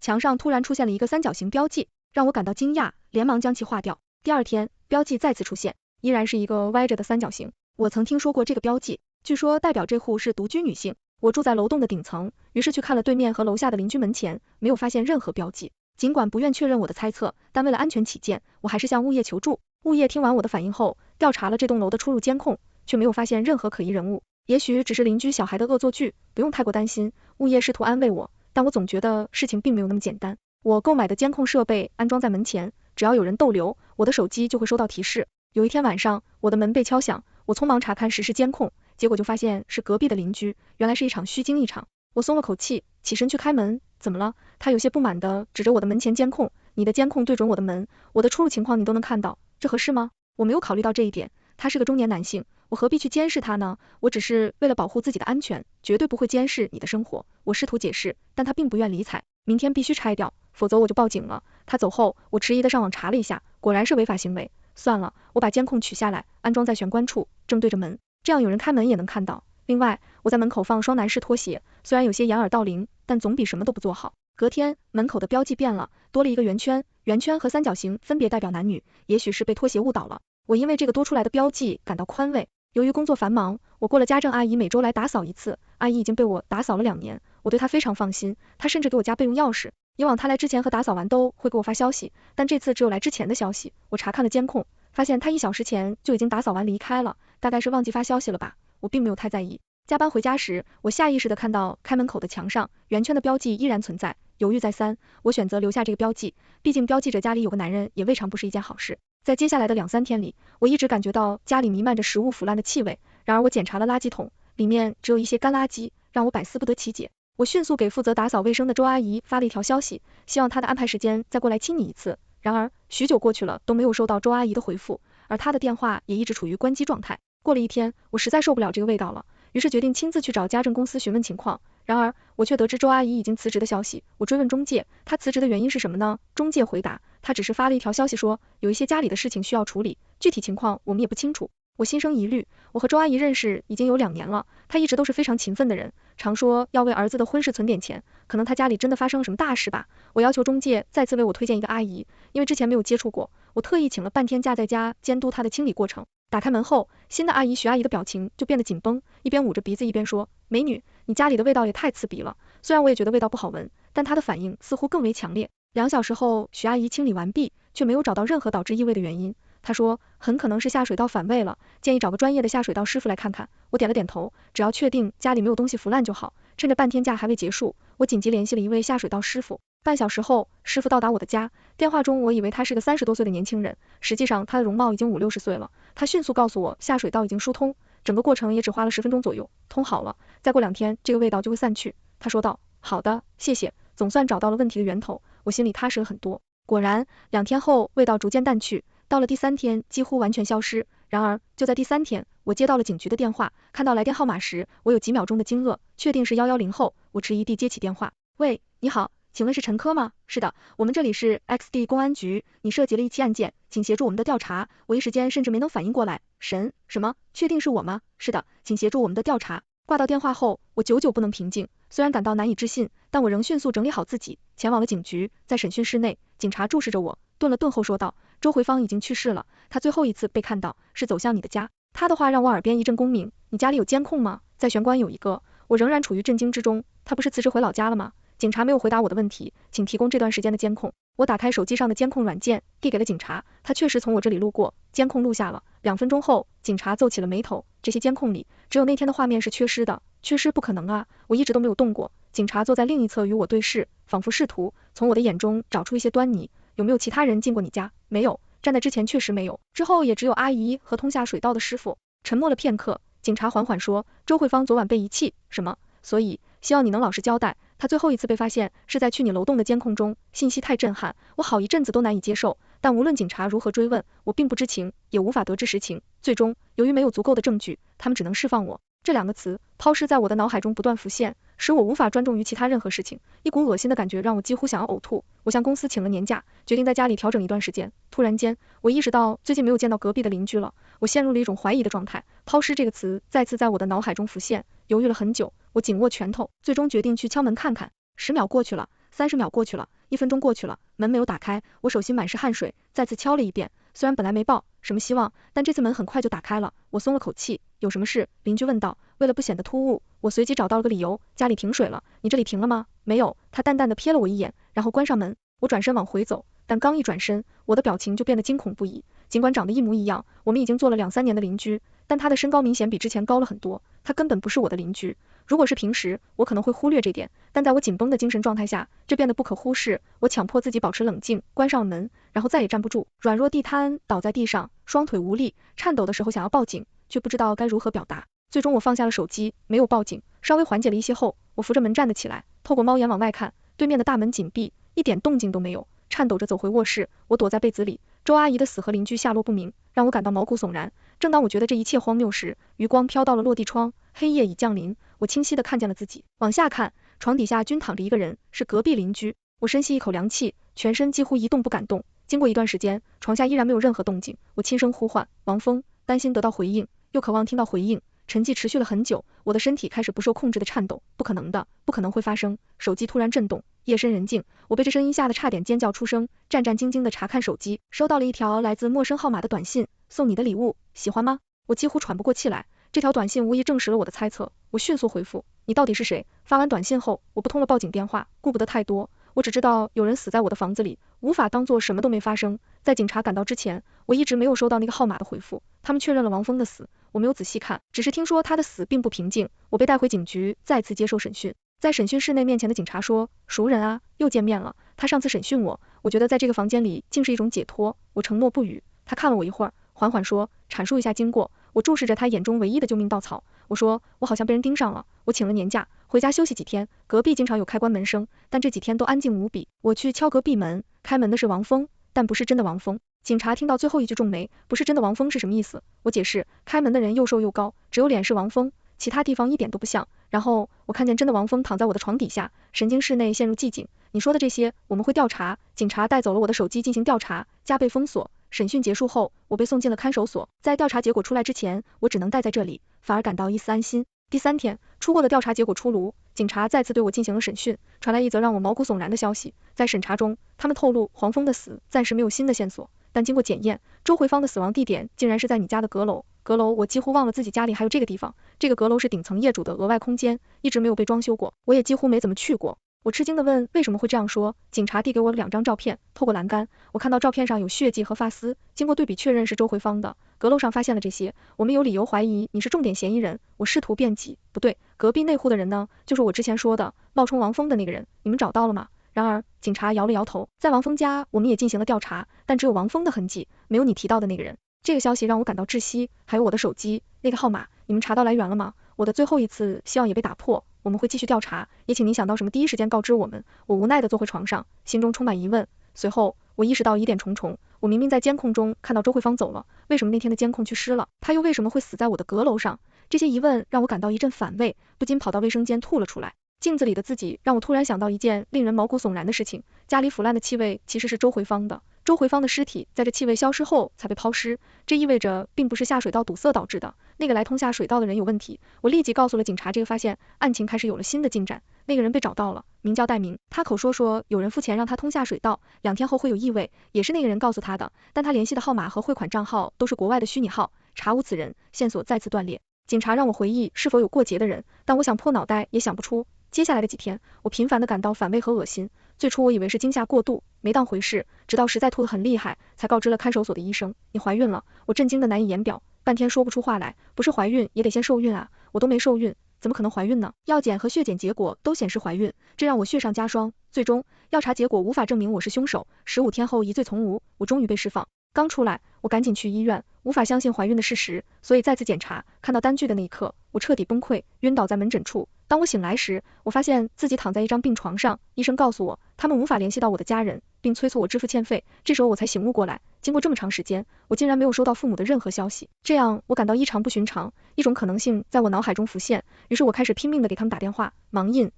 墙上突然出现了一个三角形标记，让我感到惊讶，连忙将其划掉。第二天，标记再次出现，依然是一个歪着的三角形。我曾听说过这个标记，据说代表这户是独居女性。我住在楼栋的顶层，于是去看了对面和楼下的邻居门前，没有发现任何标记。尽管不愿确认我的猜测，但为了安全起见，我还是向物业求助。物业听完我的反应后，调查了这栋楼的出入监控，却没有发现任何可疑人物。也许只是邻居小孩的恶作剧，不用太过担心。物业试图安慰我，但我总觉得事情并没有那么简单。我购买的监控设备安装在门前，只要有人逗留，我的手机就会收到提示。有一天晚上，我的门被敲响，我匆忙查看实时监控，结果就发现是隔壁的邻居，原来是一场虚惊一场。我松了口气，起身去开门。怎么了？他有些不满地指着我的门前监控，你的监控对准我的门，我的出入情况你都能看到，这合适吗？我没有考虑到这一点，他是个中年男性，我何必去监视他呢？我只是为了保护自己的安全，绝对不会监视你的生活。我试图解释，但他并不愿理睬。明天必须拆掉，否则我就报警了。他走后，我迟疑地上网查了一下，果然是违法行为。算了，我把监控取下来，安装在玄关处，正对着门，这样有人开门也能看到。另外，我在门口放双男士拖鞋，虽然有些掩耳盗铃，但总比什么都不做好。隔天，门口的标记变了，多了一个圆圈，圆圈和三角形分别代表男女，也许是被拖鞋误导了。我因为这个多出来的标记感到宽慰。由于工作繁忙，我过了家政阿姨每周来打扫一次，阿姨已经被我打扫了2年，我对她非常放心，她甚至给我家备用钥匙。以往她来之前和打扫完都会给我发消息，但这次只有来之前的消息。我查看了监控，发现她1小时前就已经打扫完离开了，大概是忘记发消息了吧，我并没有太在意。加班回家时，我下意识地看到开门口的墙上圆圈的标记依然存在，犹豫再三，我选择留下这个标记，毕竟标记着家里有个男人也未尝不是一件好事。在接下来的2-3天里，我一直感觉到家里弥漫着食物腐烂的气味，然而我检查了垃圾桶，里面只有一些干垃圾，让我百思不得其解。我迅速给负责打扫卫生的周阿姨发了一条消息，希望她的安排时间再过来亲你一次。然而许久过去了都没有收到周阿姨的回复，而她的电话也一直处于关机状态。过了1天，我实在受不了这个味道了，于是决定亲自去找家政公司询问情况。然而我却得知周阿姨已经辞职的消息，我追问中介，她辞职的原因是什么呢？中介回答，她只是发了一条消息说有一些家里的事情需要处理，具体情况我们也不清楚。我心生疑虑，我和周阿姨认识已经有2年了，她一直都是非常勤奋的人，常说要为儿子的婚事存点钱，可能她家里真的发生了什么大事吧。我要求中介再次为我推荐一个阿姨，因为之前没有接触过，我特意请了半天假在家监督她的清理过程。打开门后，新的阿姨徐阿姨的表情就变得紧绷，一边捂着鼻子一边说，美女，你家里的味道也太刺鼻了。虽然我也觉得味道不好闻，但她的反应似乎更为强烈。2小时后，徐阿姨清理完毕，却没有找到任何导致异味的原因。她说很可能是下水道反味了，建议找个专业的下水道师傅来看看。我点了点头，只要确定家里没有东西腐烂就好。趁着半天假还未结束，我紧急联系了一位下水道师傅。半小时后，师傅到达我的家，电话中我以为他是个30多岁的年轻人，实际上他的容貌已经50-60岁了。他迅速告诉我下水道已经疏通，整个过程也只花了10分钟左右，通好了，再过2天这个味道就会散去。他说道，好的，谢谢，总算找到了问题的源头，我心里踏实了很多。果然，2天后味道逐渐淡去，到了第3天几乎完全消失。然而就在第3天，我接到了警局的电话，看到来电号码时，我有几秒钟的惊愕，确定是110后，我迟疑地接起电话，喂，你好，请问是陈科吗？是的，我们这里是 XD 公安局，你涉及了一起案件，请协助我们的调查。我一时间甚至没能反应过来，什么？确定是我吗？是的，请协助我们的调查。挂到电话后，我久久不能平静，虽然感到难以置信，但我仍迅速整理好自己，前往了警局。在审讯室内，警察注视着我，顿了顿后说道，周慧芳已经去世了，她最后一次被看到是走向你的家。他的话让我耳边一阵共鸣，你家里有监控吗？在玄关有一个。我仍然处于震惊之中，他不是辞职回老家了吗？警察没有回答我的问题，请提供这段时间的监控。我打开手机上的监控软件，递给了警察，他确实从我这里路过，监控录下了。2分钟后，警察皱起了眉头，这些监控里只有那天的画面是缺失的，缺失不可能啊，我一直都没有动过。警察坐在另一侧与我对视，仿佛试图从我的眼中找出一些端倪。有没有其他人进过你家？没有，站在之前确实没有，之后也只有阿姨和通下水道的师傅。沉默了片刻，警察缓缓说，周慧芳昨晚被遗弃，什么？所以希望你能老实交代，她最后一次被发现是在去你楼栋的监控中，信息太震撼，我好一阵子都难以接受，但无论警察如何追问，我并不知情，也无法得知实情。最终，由于没有足够的证据，他们只能释放我。这2个词抛尸在我的脑海中不断浮现，使我无法专注于其他任何事情，一股恶心的感觉让我几乎想要呕吐。我向公司请了年假，决定在家里调整一段时间。突然间，我意识到最近没有见到隔壁的邻居了，我陷入了一种怀疑的状态。抛尸这个词再次在我的脑海中浮现，犹豫了很久，我紧握拳头，最终决定去敲门看看。10秒过去了30秒过去了，1分钟过去了，门没有打开，我手心满是汗水，再次敲了一遍。虽然本来没抱什么希望，但这次门很快就打开了，我松了口气。有什么事？邻居问道。为了不显得突兀，我随即找到了个理由，家里停水了。你这里停了吗？没有。他淡淡的瞥了我一眼，然后关上门。我转身往回走，但刚一转身，我的表情就变得惊恐不已。尽管长得一模一样，我们已经做了2、3年的邻居，但他的身高明显比之前高了很多，他根本不是我的邻居。如果是平时，我可能会忽略这点，但在我紧绷的精神状态下，这变得不可忽视。我强迫自己保持冷静，关上了门，然后再也站不住，软弱地瘫倒在地上，双腿无力，颤抖的时候想要报警，却不知道该如何表达。最终我放下了手机，没有报警。稍微缓解了一些后，我扶着门站了起来，透过猫眼往外看，对面的大门紧闭，一点动静都没有。颤抖着走回卧室，我躲在被子里。周阿姨的死和邻居下落不明，让我感到毛骨悚然。正当我觉得这一切荒谬时，余光飘到了落地窗，黑夜已降临，我清晰地看见了自己。往下看，床底下均躺着一个人，是隔壁邻居。我深吸一口凉气，全身几乎一动不敢动。经过一段时间，床下依然没有任何动静，我轻声呼唤王峰，担心得到回应，又渴望听到回应。沉寂持续了很久，我的身体开始不受控制的颤抖，不可能的，不可能会发生。手机突然震动，夜深人静，我被这声音吓得差点尖叫出声，战战兢兢地查看手机，收到了一条来自陌生号码的短信，送你的礼物，喜欢吗？我几乎喘不过气来，这条短信无疑证实了我的猜测。我迅速回复，你到底是谁？发完短信后，我拨通了报警电话，顾不得太多，我只知道有人死在我的房子里，无法当做什么都没发生。在警察赶到之前，我一直没有收到那个号码的回复，他们确认了王峰的死，我没有仔细看，只是听说他的死并不平静。我被带回警局，再次接受审讯。在审讯室内面前的警察说，熟人啊，又见面了。他上次审讯我觉得在这个房间里竟是一种解脱。我沉默不语，他看了我一会儿，缓缓说，阐述一下经过。我注视着他眼中唯一的救命稻草，我说，我好像被人盯上了，我请了年假，回家休息几天，隔壁经常有开关门声，但这几天都安静无比。我去敲隔壁门，开门的是王峰，但不是真的王峰。警察听到最后一句皱眉，不是真的王峰是什么意思？我解释，开门的人又瘦又高，只有脸是王峰，其他地方一点都不像。然后我看见真的王峰躺在我的床底下，神经室内陷入寂静。你说的这些我们会调查。警察带走了我的手机进行调查，加倍封锁。审讯结束后，我被送进了看守所。在调查结果出来之前，我只能待在这里，反而感到一丝安心。第3天，出过的调查结果出炉，警察再次对我进行了审讯，传来一则让我毛骨悚然的消息。在审查中，他们透露黄峰的死暂时没有新的线索，但经过检验，周回芳的死亡地点竟然是在你家的阁楼。阁楼，我几乎忘了自己家里还有这个地方。这个阁楼是顶层业主的额外空间，一直没有被装修过，我也几乎没怎么去过。我吃惊地问，为什么会这样说？警察递给我了2张照片，透过栏杆，我看到照片上有血迹和发丝，经过对比确认是周回芳的。阁楼上发现了这些，我们有理由怀疑你是重点嫌疑人。我试图辩解，不对，隔壁那户的人呢？就是我之前说的冒充王峰的那个人，你们找到了吗？然而，警察摇了摇头，在王峰家我们也进行了调查，但只有王峰的痕迹，没有你提到的那个人。这个消息让我感到窒息，还有我的手机，那个号码，你们查到来源了吗？我的最后一次希望也被打破。我们会继续调查，也请您想到什么第一时间告知我们。我无奈地坐回床上，心中充满疑问。随后，我意识到疑点重重。我明明在监控中看到周慧芳走了，为什么那天的监控去湿了？她又为什么会死在我的阁楼上？这些疑问让我感到一阵反胃，不禁跑到卫生间吐了出来。镜子里的自己让我突然想到一件令人毛骨悚然的事情，家里腐烂的气味其实是周回芳的。周回芳的尸体在这气味消失后才被抛尸，这意味着并不是下水道堵塞导致的，那个来通下水道的人有问题。我立即告诉了警察这个发现，案情开始有了新的进展。那个人被找到了，名叫戴明，他口说有人付钱让他通下水道，2天后会有异味，也是那个人告诉他的，但他联系的号码和汇款账号都是国外的虚拟号，查无此人，线索再次断裂。警察让我回忆是否有过节的人，但我想破脑袋也想不出。接下来的几天，我频繁地感到反胃和恶心。最初我以为是惊吓过度，没当回事，直到实在吐得很厉害，才告知了看守所的医生，你怀孕了。我震惊得难以言表，半天说不出话来。不是怀孕也得先受孕啊，我都没受孕，怎么可能怀孕呢？药检和血检结果都显示怀孕，这让我雪上加霜。最终，调查结果无法证明我是凶手。15天后疑罪从无，我终于被释放。刚出来，我赶紧去医院，无法相信怀孕的事实，所以再次检查，看到单据的那一刻，我彻底崩溃，晕倒在门诊处。当我醒来时，我发现自己躺在一张病床上，医生告诉我，他们无法联系到我的家人，并催促我支付欠费。这时候我才醒悟过来，经过这么长时间，我竟然没有收到父母的任何消息，这样我感到异常不寻常，一种可能性在我脑海中浮现，于是我开始拼命地给他们打电话，忙印，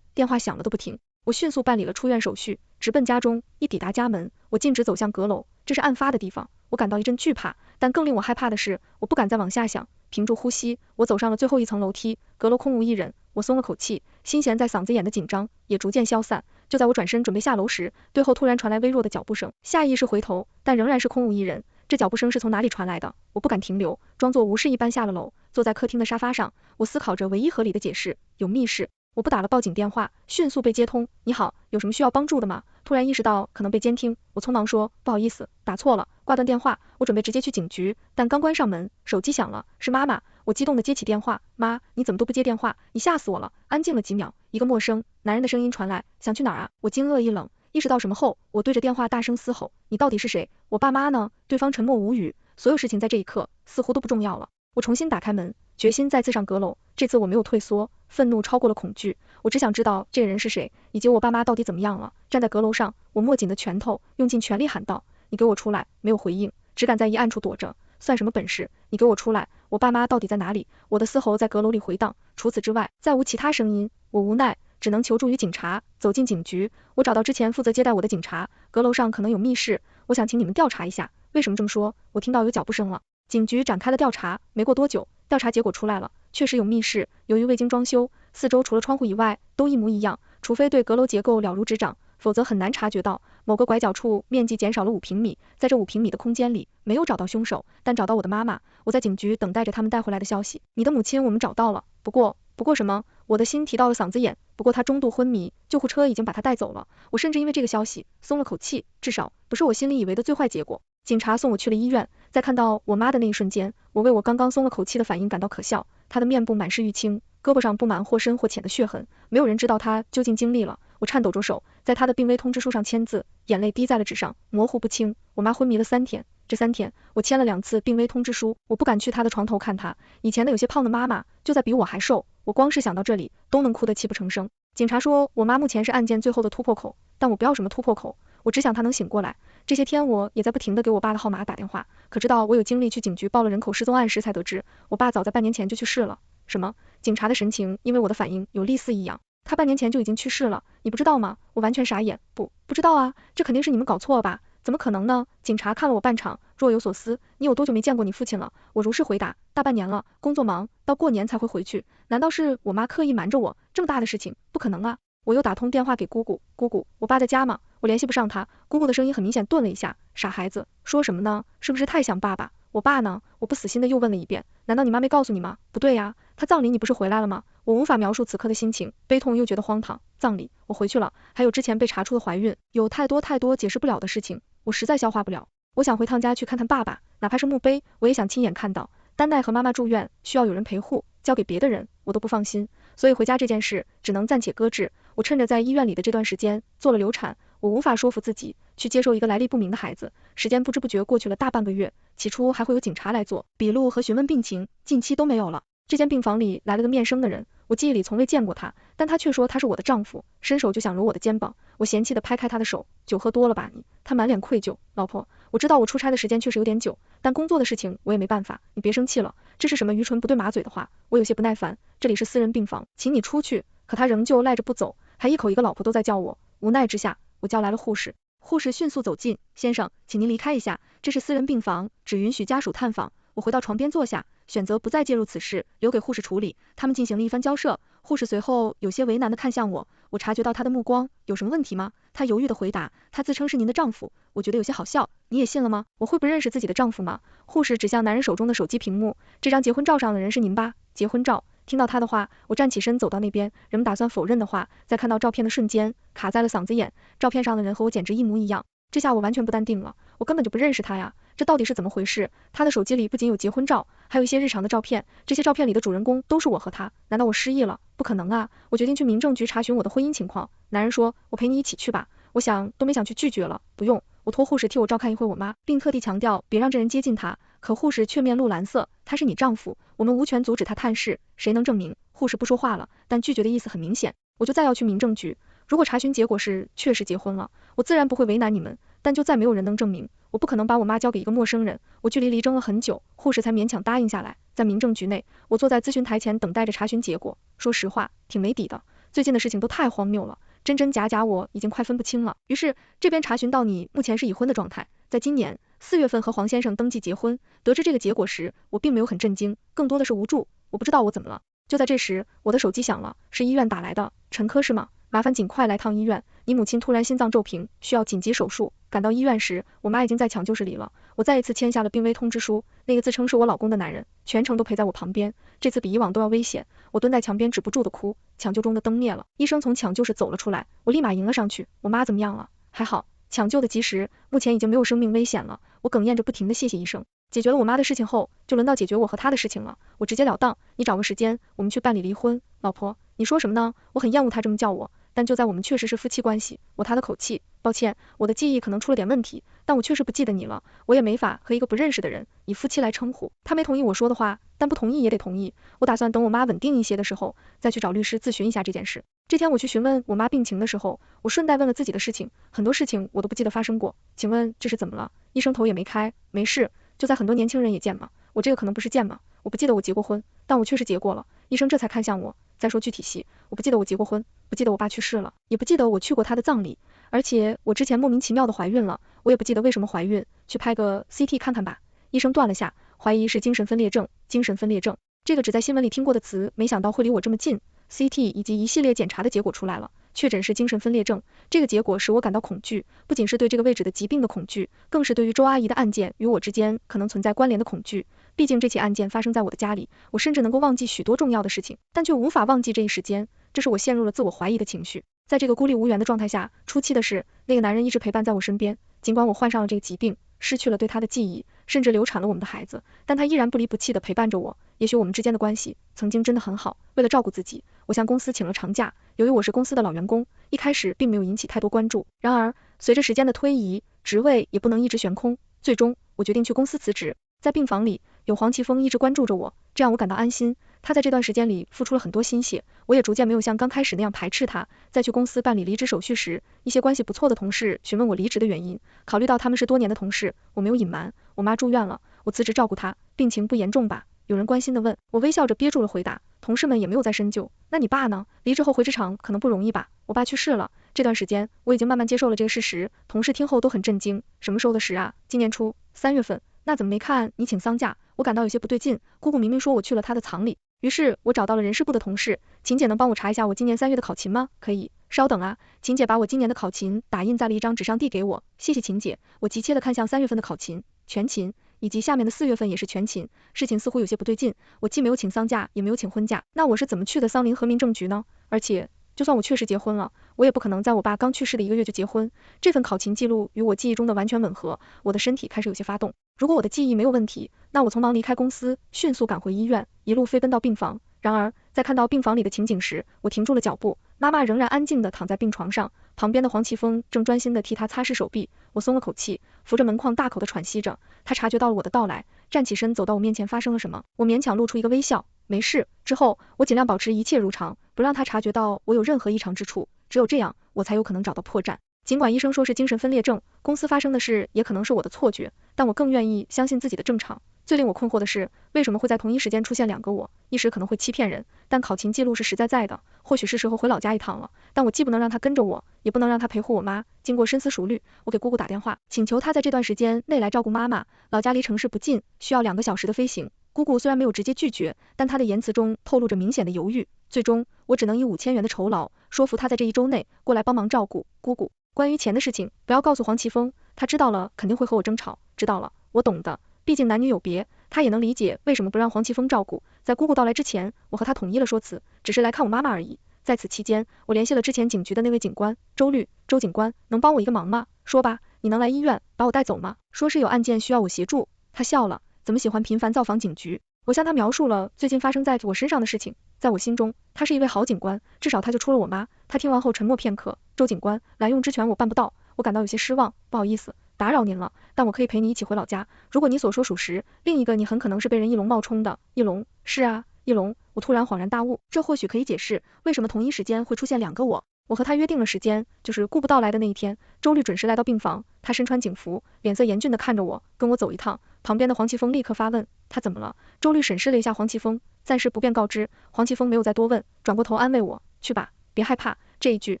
电话响了都不停。我迅速办理了出院手续，直奔家中。一抵达家门，我径直走向阁楼，这是案发的地方。我感到一阵惧怕，但更令我害怕的是，我不敢再往下想，屏住呼吸，我走上了最后一层楼梯，阁楼空无一人，我松了口气，心弦在嗓子眼的紧张也逐渐消散。就在我转身准备下楼时，背后突然传来微弱的脚步声，下意识回头，但仍然是空无一人。这脚步声是从哪里传来的？我不敢停留，装作无事一般下了楼，坐在客厅的沙发上，我思考着唯一合理的解释，有密室。我不打了报警电话，迅速被接通。你好，有什么需要帮助的吗？突然意识到可能被监听，我匆忙说，不好意思，打错了，挂断电话。我准备直接去警局，但刚关上门，手机响了，是妈妈。我激动地接起电话，妈，你怎么都不接电话？你吓死我了。安静了几秒，一个陌生男人的声音传来，想去哪儿啊？我惊愕一冷，意识到什么后，我对着电话大声嘶吼，你到底是谁？我爸妈呢？对方沉默无语，所有事情在这一刻似乎都不重要了。我重新打开门，决心再次上阁楼，这次我没有退缩，愤怒超过了恐惧，我只想知道这个人是谁，以及我爸妈到底怎么样了。站在阁楼上，我握紧的拳头，用尽全力喊道，你给我出来！没有回应，只敢在一暗处躲着，算什么本事？你给我出来！我爸妈到底在哪里？我的嘶吼在阁楼里回荡，除此之外，再无其他声音。我无奈，只能求助于警察。走进警局，我找到之前负责接待我的警察，阁楼上可能有密室，我想请你们调查一下。为什么这么说？我听到有脚步声了。警局展开了调查，没过多久，调查结果出来了，确实有密室，由于未经装修，四周除了窗户以外都一模一样，除非对阁楼结构了如指掌，否则很难察觉到。某个拐角处面积减少了5平米，在这5平米的空间里，没有找到凶手，但找到我的妈妈。我在警局等待着他们带回来的消息。你的母亲我们找到了，不过什么？我的心提到了嗓子眼，不过她中度昏迷，救护车已经把她带走了。我甚至因为这个消息松了口气，至少不是我心里以为的最坏结果。警察送我去了医院，在看到我妈的那一瞬间，我为我刚刚松了口气的反应感到可笑。她的面部满是淤青，胳膊上布满或深或浅的血痕，没有人知道她究竟经历了。我颤抖着手，在她的病危通知书上签字，眼泪滴在了纸上，模糊不清。我妈昏迷了3天，这3天我签了2次病危通知书，我不敢去她的床头看她，以前的有些胖的妈妈就在比我还瘦，我光是想到这里都能哭得泣不成声。警察说我妈目前是案件最后的突破口，但我不要什么突破口，我只想她能醒过来。这些天我也在不停地给我爸的号码打电话，可直到我有精力去警局报了人口失踪案时才得知，我爸早在半年前就去世了。什么？警察的神情因为我的反应有厉似异样，他半年前就已经去世了，你不知道吗？我完全傻眼，不知道啊，这肯定是你们搞错了吧？怎么可能呢？警察看了我半晌，若有所思，你有多久没见过你父亲了？我如实回答，大半年了，工作忙，到过年才会回去。难道是我妈刻意瞒着我？这么大的事情，不可能啊！我又打通电话给姑姑，姑姑，我爸在家吗？我联系不上他，姑姑的声音很明显顿了一下，傻孩子，说什么呢？是不是太想爸爸？我爸呢？我不死心的又问了一遍，难道你妈没告诉你吗？不对呀，他葬礼你不是回来了吗？我无法描述此刻的心情，悲痛又觉得荒唐。葬礼，我回去了，还有之前被查出的怀孕，有太多解释不了的事情，我实在消化不了。我想回趟家去看看爸爸，哪怕是墓碑，我也想亲眼看到。丹奈和妈妈住院，需要有人陪护，交给别的人，我都不放心，所以回家这件事只能暂且搁置。我趁着在医院里的这段时间做了流产，我无法说服自己去接受一个来历不明的孩子。时间不知不觉过去了大半个月，起初还会有警察来做笔录和询问病情，近期都没有了。这间病房里来了个面生的人，我记忆里从未见过他，但他却说他是我的丈夫，伸手就想揉我的肩膀。我嫌弃地拍开他的手，酒喝多了吧你？他满脸愧疚，老婆，我知道我出差的时间确实有点久，但工作的事情我也没办法，你别生气了，这是什么愚蠢不对马嘴的话？我有些不耐烦，这里是私人病房，请你出去。可他仍旧赖着不走，还一口一个老婆都在叫我。无奈之下，我叫来了护士。护士迅速走近，先生，请您离开一下，这是私人病房，只允许家属探访。我回到床边坐下，选择不再介入此事，留给护士处理。他们进行了一番交涉，护士随后有些为难地看向我，我察觉到他的目光，有什么问题吗？他犹豫地回答，他自称是您的丈夫。我觉得有些好笑，你也信了吗？我会不认识自己的丈夫吗？护士指向男人手中的手机屏幕，这张结婚照上的人是您吧？结婚照。听到他的话，我站起身走到那边，人们打算否认的话，在看到照片的瞬间卡在了嗓子眼，照片上的人和我简直一模一样，这下我完全不淡定了，我根本就不认识他呀，这到底是怎么回事？他的手机里不仅有结婚照，还有一些日常的照片，这些照片里的主人公都是我和他，难道我失忆了？不可能啊！我决定去民政局查询我的婚姻情况。男人说，我陪你一起去吧。我想都没想去拒绝了，不用，我托护士替我照看一会我妈，并特地强调别让这人接近她。可护士却面露蓝色，他是你丈夫，我们无权阻止他探视，谁能证明？护士不说话了，但拒绝的意思很明显。我就再要去民政局，如果查询结果是确实结婚了，我自然不会为难你们，但就再没有人能证明，我不可能把我妈交给一个陌生人。我据理力争了很久，护士才勉强答应下来。在民政局内，我坐在咨询台前等待着查询结果，说实话，挺没底的，最近的事情都太荒谬了，真真假假我已经快分不清了。于是这边查询到你目前是已婚的状态，在今年4月份和黄先生登记结婚，得知这个结果时，我并没有很震惊，更多的是无助，我不知道我怎么了。就在这时，我的手机响了，是医院打来的，陈科是吗？麻烦尽快来趟医院，你母亲突然心脏骤停，需要紧急手术。赶到医院时，我妈已经在抢救室里了。我再一次签下了病危通知书，那个自称是我老公的男人，全程都陪在我旁边。这次比以往都要危险，我蹲在墙边止不住的哭。抢救中的灯灭了，医生从抢救室走了出来，我立马迎了上去。我妈怎么样了？还好，抢救的及时，目前已经没有生命危险了。我哽咽着不停的谢谢医生。解决了我妈的事情后，就轮到解决我和她的事情了。我直截了当，你找个时间，我们去办理离婚。老婆，你说什么呢？我很厌恶他这么叫我。但就在我们确实是夫妻关系，我他的口气，抱歉，我的记忆可能出了点问题，但我确实不记得你了，我也没法和一个不认识的人以夫妻来称呼。他没同意我说的话，但不同意也得同意。我打算等我妈稳定一些的时候，再去找律师咨询一下这件事。这天我去询问我妈病情的时候，我顺带问了自己的事情，很多事情我都不记得发生过。请问这是怎么了？医生头也没开，没事，就在很多年轻人也见嘛。我这个可能不是见嘛，我不记得我结过婚，但我确实结过了。医生这才看向我，再说具体细，我不记得我结过婚，不记得我爸去世了，也不记得我去过他的葬礼，而且我之前莫名其妙的怀孕了，我也不记得为什么怀孕，去拍个 CT 看看吧。医生断了下，怀疑是精神分裂症。精神分裂症，这个只在新闻里听过的词，没想到会离我这么近。CT 以及一系列检查的结果出来了，确诊是精神分裂症。这个结果使我感到恐惧，不仅是对这个位置的疾病的恐惧，更是对于周阿姨的案件与我之间可能存在关联的恐惧。毕竟这起案件发生在我的家里，我甚至能够忘记许多重要的事情，但却无法忘记这一时间，这是我陷入了自我怀疑的情绪。在这个孤立无援的状态下，初期的是，那个男人一直陪伴在我身边，尽管我患上了这个疾病，失去了对他的记忆，甚至流产了我们的孩子，但他依然不离不弃地陪伴着我。也许我们之间的关系曾经真的很好。为了照顾自己，我向公司请了长假，由于我是公司的老员工，一开始并没有引起太多关注。然而，随着时间的推移，职位也不能一直悬空，最终我决定去公司辞职。在病房里，有黄奇峰一直关注着我，这让我感到安心。他在这段时间里付出了很多心血，我也逐渐没有像刚开始那样排斥他。在去公司办理离职手续时，一些关系不错的同事询问我离职的原因，考虑到他们是多年的同事，我没有隐瞒，我妈住院了，我辞职照顾她，病情不严重吧？有人关心的问，我微笑着憋住了回答。同事们也没有再深究。那你爸呢？离职后回职场可能不容易吧？我爸去世了。这段时间我已经慢慢接受了这个事实，同事听后都很震惊。什么时候的事啊？今年初，3月份。那怎么没看你请丧假？我感到有些不对劲，姑姑明明说我去了她的葬礼。于是我找到了人事部的同事，秦姐能帮我查一下我今年3月的考勤吗？可以，稍等啊。秦姐把我今年的考勤打印在了一张纸上递给我，谢谢秦姐。我急切地看向3月份的考勤，全勤，以及下面的4月份也是全勤。事情似乎有些不对劲，我既没有请丧假，也没有请婚假，那我是怎么去的丧林和民政局呢？而且就算我确实结婚了，我也不可能在我爸刚去世的1个月就结婚。这份考勤记录与我记忆中的完全吻合，我的身体开始有些发动。如果我的记忆没有问题，那我匆忙离开公司，迅速赶回医院，一路飞奔到病房。然而，在看到病房里的情景时，我停住了脚步。妈妈仍然安静地躺在病床上，旁边的黄奇峰正专心地替她擦拭手臂。我松了口气，扶着门框大口地喘息着。他察觉到了我的到来，站起身走到我面前，发生了什么？我勉强露出一个微笑，没事。之后，我尽量保持一切如常，不让他察觉到我有任何异常之处，只有这样，我才有可能找到破绽。尽管医生说是精神分裂症，公司发生的事也可能是我的错觉，但我更愿意相信自己的正常。最令我困惑的是，为什么会在同一时间出现2个我？一时可能会欺骗人，但考勤记录是实在在的，或许是时候回老家一趟了。但我既不能让他跟着我，也不能让他陪护我妈。经过深思熟虑，我给姑姑打电话，请求她在这段时间内来照顾妈妈。老家离城市不近，需要2个小时的飞行。姑姑虽然没有直接拒绝，但她的言辞中透露着明显的犹豫。最终，我只能以5000元的酬劳说服她在这1周内过来帮忙照顾姑姑。关于钱的事情，不要告诉黄奇峰，他知道了肯定会和我争吵。知道了，我懂的，毕竟男女有别，他也能理解为什么不让黄奇峰照顾。在姑姑到来之前，我和他统一了说辞，只是来看我妈妈而已。在此期间，我联系了之前警局的那位警官周律，周警官，能帮我一个忙吗？说吧，你能来医院把我带走吗？说是有案件需要我协助。他笑了，怎么喜欢频繁造访警局？我向他描述了最近发生在我身上的事情，在我心中，他是一位好警官，至少他就出了我妈。他听完后沉默片刻，周警官，滥用职权我办不到，我感到有些失望，不好意思，打扰您了，但我可以陪你一起回老家。如果你所说属实，另一个你很可能是被人一龙冒充的。一龙？是啊，一龙。我突然恍然大悟，这或许可以解释为什么同一时间会出现2个我。我和他约定了时间，就是顾不到来的那一天。周律准时来到病房，他身穿警服，脸色严峻地看着我，跟我走一趟。旁边的黄奇峰立刻发问，他怎么了？周律审视了一下黄奇峰，暂时不便告知。黄奇峰没有再多问，转过头安慰我，去吧，别害怕。这一句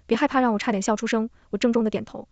别害怕让我差点笑出声，我郑重地点头。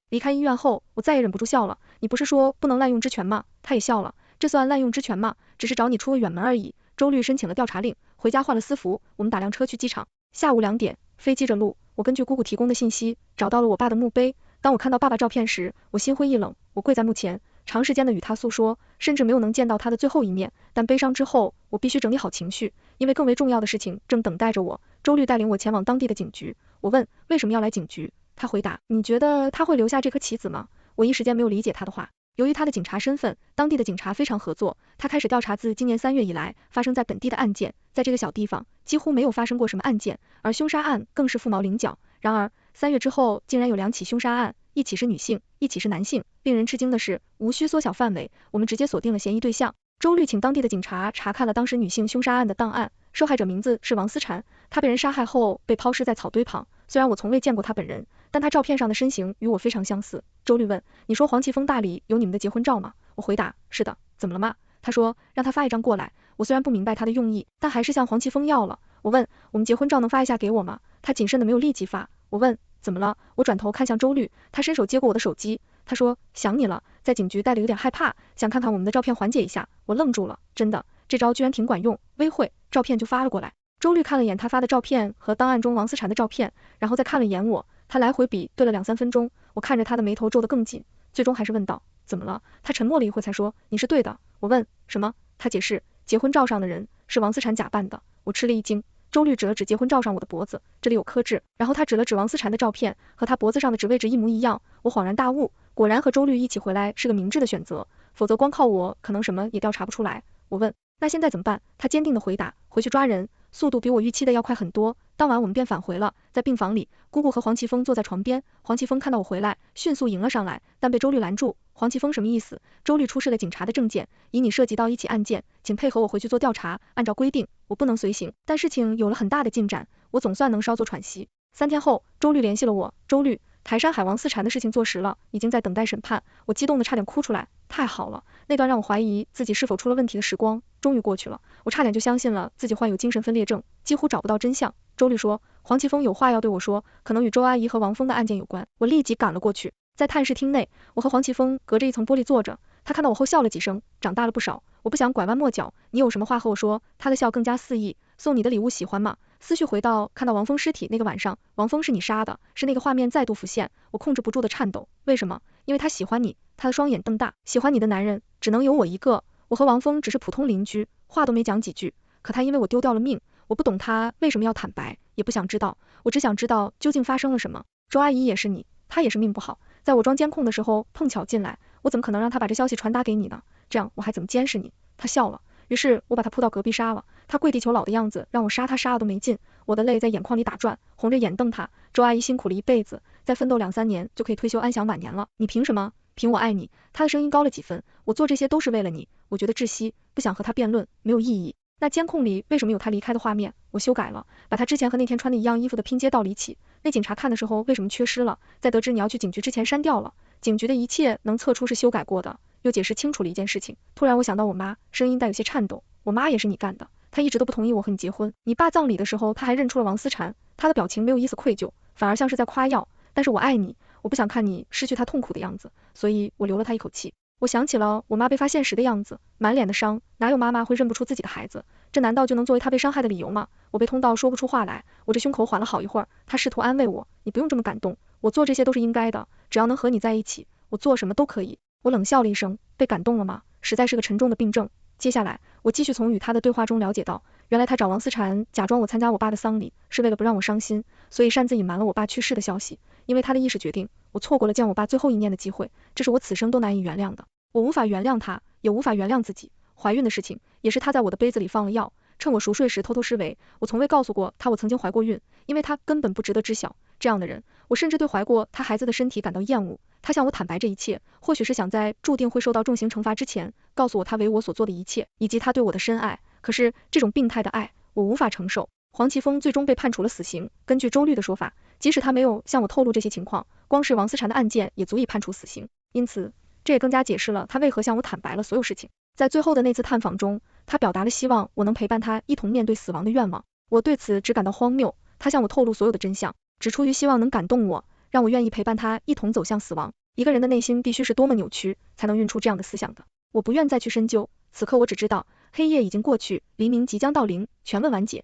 离开医院后，我再也忍不住笑了。你不是说不能滥用职权吗？他也笑了。这算滥用职权吗？只是找你出个远门而已。周律申请了调查令，回家换了私服，我们打辆车去机场。下午2点，飞机着陆。我根据姑姑提供的信息，找到了我爸的墓碑。当我看到爸爸照片时，我心灰意冷。我跪在墓前，长时间的与他诉说，甚至没有能见到他的最后一面。但悲伤之后，我必须整理好情绪，因为更为重要的事情正等待着我。周律带领我前往当地的警局。我问为什么要来警局，他回答，你觉得他会留下这颗棋子吗？我一时间没有理解他的话。由于他的警察身份，当地的警察非常合作，他开始调查自今年3月以来发生在本地的案件。在这个小地方，几乎没有发生过什么案件，而凶杀案更是凤毛麟角。然而3月之后，竟然有2起凶杀案，一起是女性，一起是男性。令人吃惊的是，无需缩小范围，我们直接锁定了嫌疑对象。周律请当地的警察查看了当时女性凶杀案的档案，受害者名字是王思婵，她被人杀害后被抛尸在草堆旁。虽然我从未见过她本人，但她照片上的身形与我非常相似。周律问，你说黄奇峰大理有你们的结婚照吗？我回答，是的，怎么了吗？他说，让他发一张过来。我虽然不明白他的用意，但还是向黄奇峰要了。我问，我们结婚照能发一下给我吗？他谨慎的没有立即发。我问，怎么了？我转头看向周律，他伸手接过我的手机。他说，想你了，在警局待得有点害怕，想看看我们的照片缓解一下。我愣住了，真的，这招居然挺管用。微会，照片就发了过来。周律看了眼他发的照片和档案中王思婵的照片，然后再看了眼我，他来回比对了2-3分钟，我看着他的眉头皱得更紧，最终还是问道，怎么了？他沉默了一会才说，你是对的。我问，什么？他解释，结婚照上的人是王思婵假扮的。我吃了一惊。周律指了指结婚照上我的脖子，这里有刻痣，然后他指了指王思婵的照片，和他脖子上的指位置一模一样。我恍然大悟，果然和周律一起回来是个明智的选择，否则光靠我可能什么也调查不出来。我问，那现在怎么办？他坚定地回答，回去抓人，速度比我预期的要快很多。当晚我们便返回了，在病房里，姑姑和黄奇峰坐在床边，黄奇峰看到我回来，迅速迎了上来，但被周律拦住。黄奇峰什么意思？周律出示了警察的证件，以你涉及到1起案件，请配合我回去做调查，按照规定，我不能随行。但事情有了很大的进展，我总算能稍作喘息。3天后，周律联系了我，周律，台山海王思婵的事情坐实了，已经在等待审判。我激动的差点哭出来，太好了，那段让我怀疑自己是否出了问题的时光终于过去了，我差点就相信了自己患有精神分裂症，几乎找不到真相。周律说，黄奇峰有话要对我说，可能与周阿姨和王峰的案件有关。我立即赶了过去。在探视厅内，我和黄奇峰隔着一层玻璃坐着，他看到我后笑了几声，长大了不少。我不想拐弯抹角，你有什么话和我说？他的笑更加肆意。送你的礼物喜欢吗？思绪回到看到王峰尸体那个晚上，王峰是你杀的，是那个画面再度浮现，我控制不住的颤抖。为什么？因为他喜欢你。他的双眼瞪大，喜欢你的男人只能有我一个。我和王峰只是普通邻居，话都没讲几句，可他因为我丢掉了命，我不懂他为什么要坦白，也不想知道，我只想知道究竟发生了什么。周阿姨也是你，她也是命不好，在我装监控的时候碰巧进来，我怎么可能让她把这消息传达给你呢？这样我还怎么监视你？他笑了，于是我把他扑到隔壁杀了。他跪地求饶的样子让我杀他杀了都没劲，我的泪在眼眶里打转，红着眼瞪他。周阿姨辛苦了一辈子，再奋斗2-3年就可以退休安享晚年了，你凭什么？凭我爱你。他的声音高了几分，我做这些都是为了你，我觉得窒息，不想和他辩论，没有意义。那监控里为什么有他离开的画面？我修改了，把他之前和那天穿的一样衣服的拼接道理起。那警察看的时候为什么缺失了？在得知你要去警局之前删掉了。警局的一切能测出是修改过的，又解释清楚了一件事情。突然我想到我妈，声音带有些颤抖，我妈也是你干的，她一直都不同意我和你结婚。你爸葬礼的时候，她还认出了王思婵，她的表情没有一丝愧疚，反而像是在夸耀。但是我爱你，我不想看你失去她痛苦的样子，所以我留了她一口气。我想起了我妈被发现时的样子，满脸的伤，哪有妈妈会认不出自己的孩子？这难道就能作为她被伤害的理由吗？我被通到说不出话来，我这胸口缓了好一会儿。她试图安慰我，你不用这么感动，我做这些都是应该的，只要能和你在一起，我做什么都可以。我冷笑了一声，被感动了吗？实在是个沉重的病症。接下来我继续从与他的对话中了解到，原来他找王思婵假装我参加我爸的丧礼，是为了不让我伤心，所以擅自隐瞒了我爸去世的消息。因为他的意识决定，我错过了见我爸最后一面的机会，这是我此生都难以原谅的。我无法原谅他，也无法原谅自己。怀孕的事情也是他在我的杯子里放了药，趁我熟睡时偷偷施为。我从未告诉过他我曾经怀过孕，因为他根本不值得知晓。这样的人，我甚至对怀过他孩子的身体感到厌恶。他向我坦白这一切，或许是想在注定会受到重刑惩罚之前，告诉我他为我所做的一切，以及他对我的深爱。可是这种病态的爱，我无法承受。黄奇峰最终被判处了死刑。根据周律的说法，即使他没有向我透露这些情况，光是王思婵的案件也足以判处死刑。因此，这也更加解释了他为何向我坦白了所有事情。在最后的那次探访中，他表达了希望我能陪伴他一同面对死亡的愿望。我对此只感到荒谬。他向我透露所有的真相，只出于希望能感动我，让我愿意陪伴他一同走向死亡。一个人的内心必须是多么扭曲，才能孕出这样的思想的。我不愿再去深究，此刻我只知道，黑夜已经过去，黎明即将到临，全文完结。